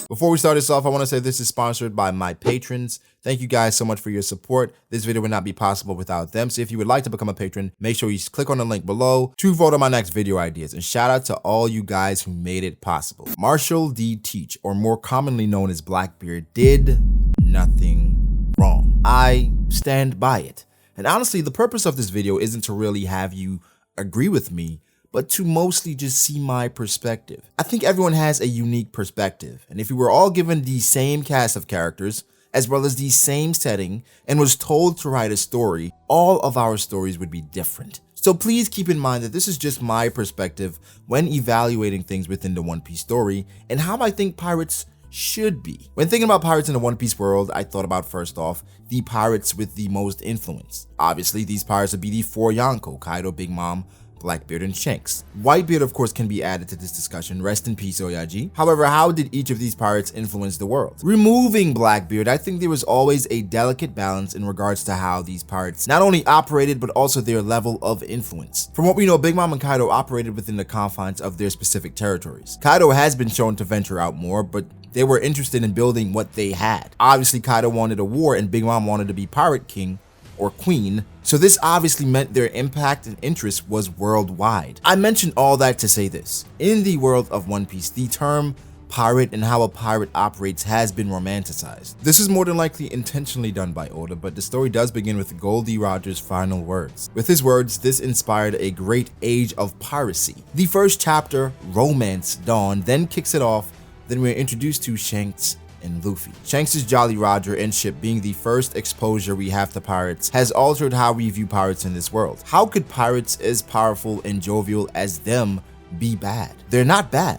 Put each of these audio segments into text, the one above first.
Before we start this off, I want to say this is sponsored by my patrons. Thank you guys so much for your support. This video would not be possible without them. So if you would like to become a patron, make sure you click on the link below to vote on my next video ideas. And shout out to all you guys who made it possible. Marshall D. Teach, or more commonly known as Blackbeard, did nothing wrong. I stand by it. And honestly, the purpose of this video isn't to really have you agree with me, but to mostly just see my perspective. I think everyone has a unique perspective, and if we were all given the same cast of characters, as well as the same setting, and was told to write a story, all of our stories would be different. So please keep in mind that this is just my perspective when evaluating things within the One Piece story, and how I think pirates should be. When thinking about pirates in the One Piece world, I thought about, first off, the pirates with the most influence. Obviously, these pirates would be the four Yonko: Kaido, Big Mom, Blackbeard, and Shanks. Whitebeard, of course, can be added to this discussion. Rest in peace, Oyaji. However, how did each of these pirates influence the world? Removing Blackbeard, I think there was always a delicate balance in regards to how these pirates not only operated, but also their level of influence. From what we know, Big Mom and Kaido operated within the confines of their specific territories. Kaido has been shown to venture out more, but they were interested in building what they had. Obviously, Kaido wanted a war, and Big Mom wanted to be pirate king or queen, so this obviously meant their impact and interest was worldwide. I mentioned all that to say this. In the world of One Piece, the term pirate and how a pirate operates has been romanticized. This is more than likely intentionally done by Oda, but the story does begin with Goldie Roger's final words. With his words, this inspired a great age of piracy. The first chapter, Romance Dawn, then kicks it off. Then we're introduced to Shanks and Luffy. Shanks' Jolly Roger and ship being the first exposure we have to pirates has altered how we view pirates in this world. How could pirates as powerful and jovial as them be bad? They're not bad,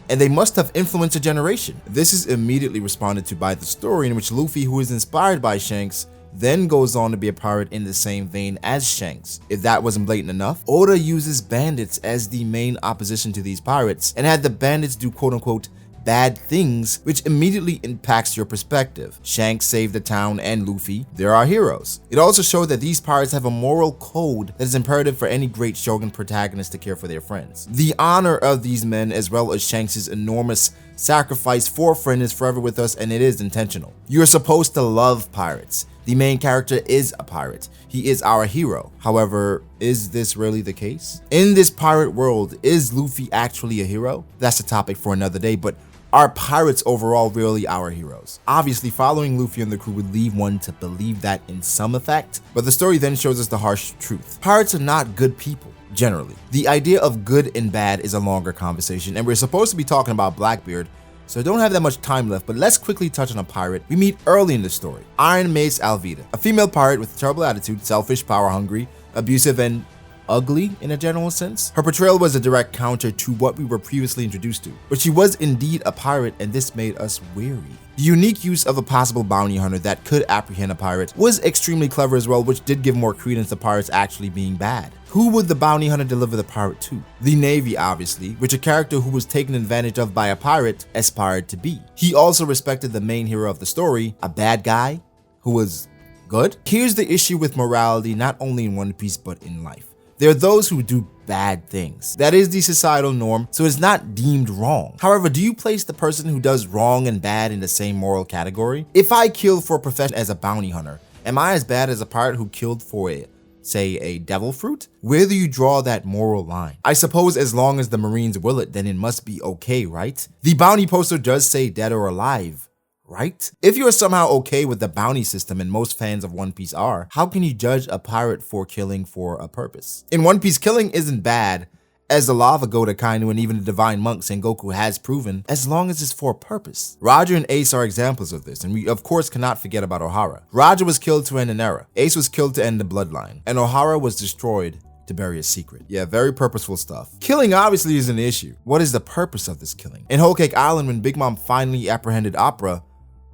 and they must have influenced a generation. This is immediately responded to by the story in which Luffy, who is inspired by Shanks, then goes on to be a pirate in the same vein as Shanks. If that wasn't blatant enough, Oda uses bandits as the main opposition to these pirates, and had the bandits do quote-unquote bad things, which immediately impacts your perspective. Shanks saved the town, and Luffy, they're our heroes. It also showed that these pirates have a moral code that is imperative for any great shogun protagonist to care for their friends. The honor of these men, as well as Shanks' enormous sacrifice for a friend, is forever with us, and it is intentional. You're supposed to love pirates. The main character is a pirate. He is our hero. However, is this really the case? In this pirate world, is Luffy actually a hero? That's a topic for another day, but are pirates overall really our heroes? Obviously, following Luffy and the crew would leave one to believe that in some effect, but the story then shows us the harsh truth. Pirates are not good people, generally. The idea of good and bad is a longer conversation, and we're supposed to be talking about Blackbeard, so I don't have that much time left, but let's quickly touch on a pirate we meet early in the story. Iron Mace Alvida, a female pirate with a terrible attitude, selfish, power-hungry, abusive, and ugly in a general sense. Her portrayal was a direct counter to what we were previously introduced to, but she was indeed a pirate, and this made us weary. The unique use of a possible bounty hunter that could apprehend a pirate was extremely clever as well, which did give more credence to pirates actually being bad. Who would the bounty hunter deliver the pirate to? The Navy, obviously, which a character who was taken advantage of by a pirate aspired to be. He also respected the main hero of the story, a bad guy who was good. Here's the issue with morality, not only in One Piece but in life. There are those who do bad things. That is the societal norm, so it's not deemed wrong. However, do you place the person who does wrong and bad in the same moral category? If I kill for a profession as a bounty hunter, am I as bad as a pirate who killed for say a devil fruit? Where do you draw that moral line? I suppose as long as the Marines will it, then it must be okay, right? The bounty poster does say dead or alive, right? If you are somehow okay with the bounty system, and most fans of One Piece are, how can you judge a pirate for killing for a purpose? In One Piece, killing isn't bad, as the lava god Akainu and even the divine monk Sengoku has proven, as long as it's for a purpose. Roger and Ace are examples of this, and we of course cannot forget about Ohara. Roger was killed to end an era, Ace was killed to end the bloodline, and Ohara was destroyed to bury a secret. Yeah, very purposeful stuff. Killing obviously is an issue. What is the purpose of this killing? In Whole Cake Island, when Big Mom finally apprehended Opera,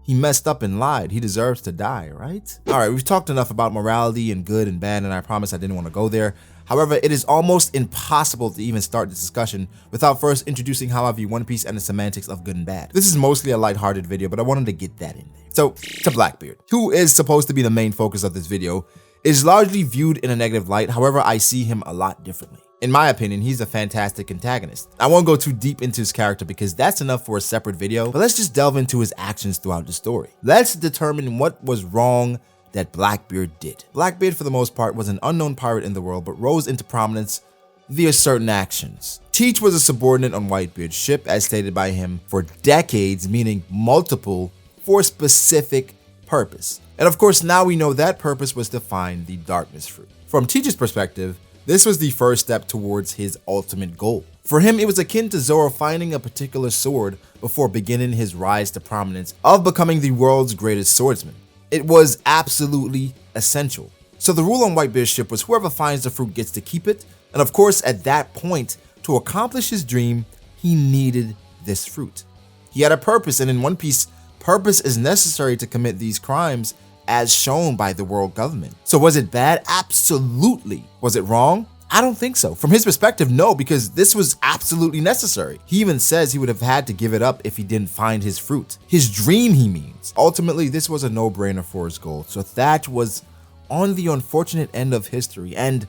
he messed up and lied. He deserves to die, right? All right, we've talked enough about morality and good and bad, and I promise I didn't want to go there. However, it is almost impossible to even start this discussion without first introducing how I view One Piece and the semantics of good and bad. This is mostly a lighthearted video, but I wanted to get that in there. So, to Blackbeard, who is supposed to be the main focus of this video, is largely viewed in a negative light. However, I see him a lot differently. In my opinion, he's a fantastic antagonist. I won't go too deep into his character because that's enough for a separate video, but let's just delve into his actions throughout the story. Let's determine what was wrong that Blackbeard did. Blackbeard, for the most part, was an unknown pirate in the world, but rose into prominence via certain actions. Teach was a subordinate on Whitebeard's ship, as stated by him, for decades, meaning multiple, for a specific purpose. And of course, now we know that purpose was to find the Darkness Fruit. From Teach's perspective, this was the first step towards his ultimate goal. For him, it was akin to Zoro finding a particular sword before beginning his rise to prominence of becoming the world's greatest swordsman. It was absolutely essential. So the rule on Whitebeard's ship was whoever finds the fruit gets to keep it. And of course, at that point, to accomplish his dream, he needed this fruit. He had a purpose, and in One Piece, purpose is necessary to commit these crimes as shown by the world government. So was it bad? Absolutely. Was it wrong? I don't think so. From his perspective, no, because this was absolutely necessary. He even says he would have had to give it up if he didn't find his fruit. His dream, he means. Ultimately, this was a no-brainer for his goal. So Thatch was on the unfortunate end of history and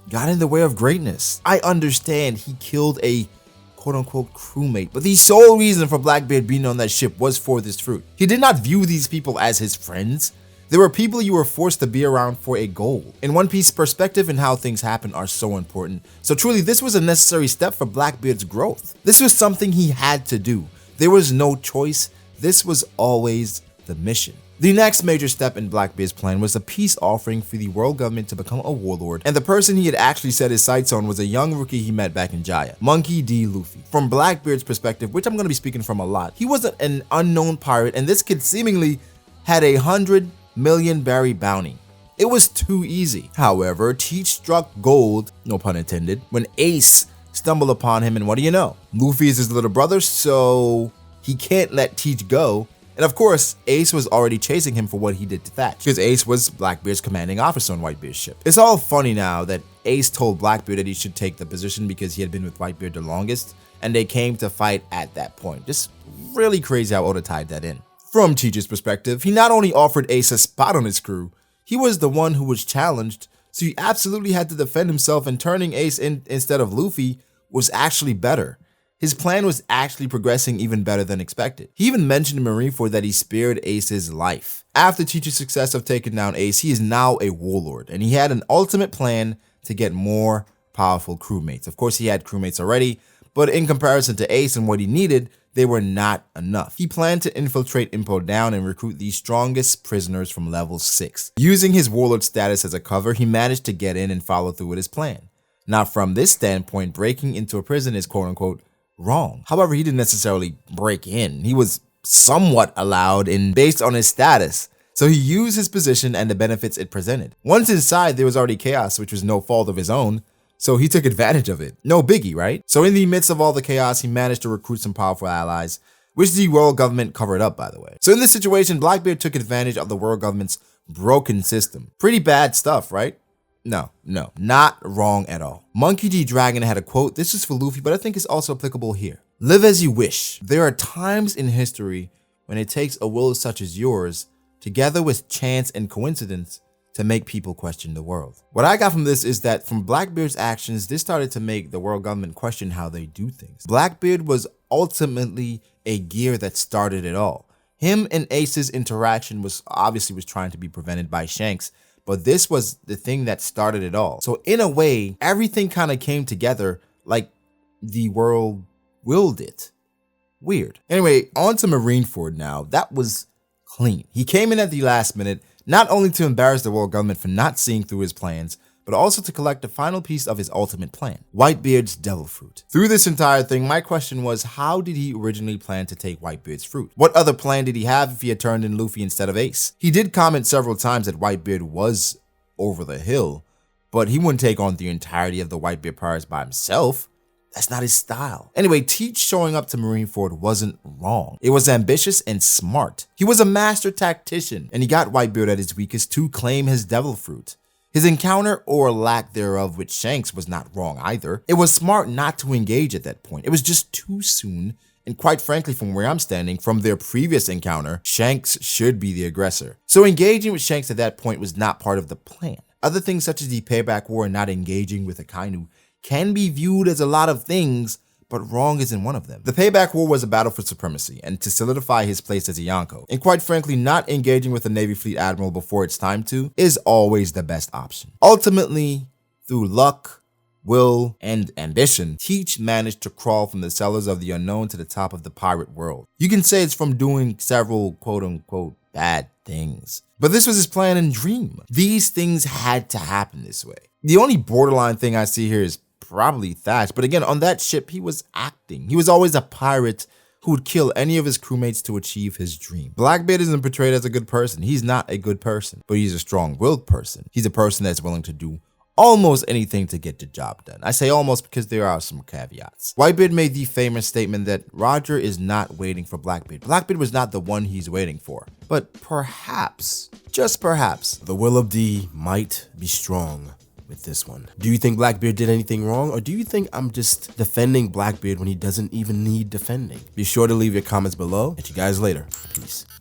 got in the way of greatness. I understand he killed a quote-unquote crewmate, but the sole reason for Blackbeard being on that ship was for this fruit. He did not view these people as his friends. They were people you were forced to be around for a goal. In One Piece, perspective and how things happen are so important. So truly, this was a necessary step for Blackbeard's growth. This was something he had to do. There was no choice. This was always the mission. The next major step in Blackbeard's plan was a peace offering for the world government to become a warlord, and the person he had actually set his sights on was a young rookie he met back in Jaya, Monkey D. Luffy. From Blackbeard's perspective, which I'm going to be speaking from a lot, he was an unknown pirate, and this kid seemingly had 100 million berry bounty. It was too easy. However, Teach struck gold, no pun intended, when Ace stumbled upon him, and what do you know? Luffy is his little brother, so he can't let Teach go. And of course, Ace was already chasing him for what he did to Thatch, because Ace was Blackbeard's commanding officer on Whitebeard's ship. It's all funny now that Ace told Blackbeard that he should take the position because he had been with Whitebeard the longest, and they came to fight at that point. Just really crazy how Oda tied that in. From Teach's perspective, he not only offered Ace a spot on his crew, he was the one who was challenged, so he absolutely had to defend himself, and turning Ace in instead of Luffy was actually better. His plan was actually progressing even better than expected. He even mentioned in Marineford that he spared Ace's life. After Teach's success of taking down Ace, he is now a warlord, and he had an ultimate plan to get more powerful crewmates. Of course, he had crewmates already, but in comparison to Ace and what he needed, they were not enough. He planned to infiltrate Impo Down and recruit the strongest prisoners from level 6. Using his warlord status as a cover, he managed to get in and follow through with his plan. Now, from this standpoint, breaking into a prison is quote-unquote wrong. However, he didn't necessarily break in. He was somewhat allowed in based on his status. So he used his position and the benefits it presented. Once inside, there was already chaos, which was no fault of his own. So he took advantage of it. No biggie, right? So in the midst of all the chaos, he managed to recruit some powerful allies, which the world government covered up, by the way. So in this situation, Blackbeard took advantage of the world government's broken system. Pretty bad stuff, right? No, not wrong at all. Monkey D. Dragon had a quote. This is for Luffy, but I think it's also applicable here. Live as you wish. There are times in history when it takes a will such as yours, together with chance and coincidence, to make people question the world. What I got from this is that from Blackbeard's actions, this started to make the world government question how they do things. Blackbeard was ultimately a gear that started it all. Him and Ace's interaction was trying to be prevented by Shanks, but this was the thing that started it all. So in a way, everything kind of came together like the world willed it. Weird. Anyway, on to Marineford now. That was clean. He came in at the last minute, not only to embarrass the world government for not seeing through his plans, but also to collect the final piece of his ultimate plan, Whitebeard's devil fruit. Through this entire thing, my question was, how did he originally plan to take Whitebeard's fruit? What other plan did he have if he had turned in Luffy instead of Ace? He did comment several times that Whitebeard was over the hill, but he wouldn't take on the entirety of the Whitebeard pirates by himself. That's not his style. Anyway, Teach showing up to Marineford wasn't wrong. It was ambitious and smart. He was a master tactician, and he got Whitebeard at his weakest to claim his devil fruit. His encounter or lack thereof with Shanks was not wrong either. It was smart not to engage at that point. It was just too soon. And quite frankly, from where I'm standing, from their previous encounter, Shanks should be the aggressor. So engaging with Shanks at that point was not part of the plan. Other things such as the payback war and not engaging with Akainu can be viewed as a lot of things, but wrong isn't one of them. The payback war was a battle for supremacy and to solidify his place as a Yonko. And quite frankly, not engaging with a Navy Fleet Admiral before it's time to is always the best option. Ultimately, through luck, will, and ambition, Teach managed to crawl from the cellars of the unknown to the top of the pirate world. You can say it's from doing several quote-unquote bad things. But this was his plan and dream. These things had to happen this way. The only borderline thing I see here is probably Thatch, but again, on that ship, he was acting. He was always a pirate who would kill any of his crewmates to achieve his dream. Blackbeard isn't portrayed as a good person. He's not a good person, but he's a strong-willed person. He's a person that's willing to do almost anything to get the job done. I say almost because there are some caveats. Whitebeard made the famous statement that Roger is not waiting for Blackbeard. Blackbeard was not the one he's waiting for. But perhaps, just perhaps, the will of D might be strong with this one. Do you think Blackbeard did anything wrong, or do you think I'm just defending Blackbeard when he doesn't even need defending? Be sure to leave your comments below. Catch you guys later. Peace.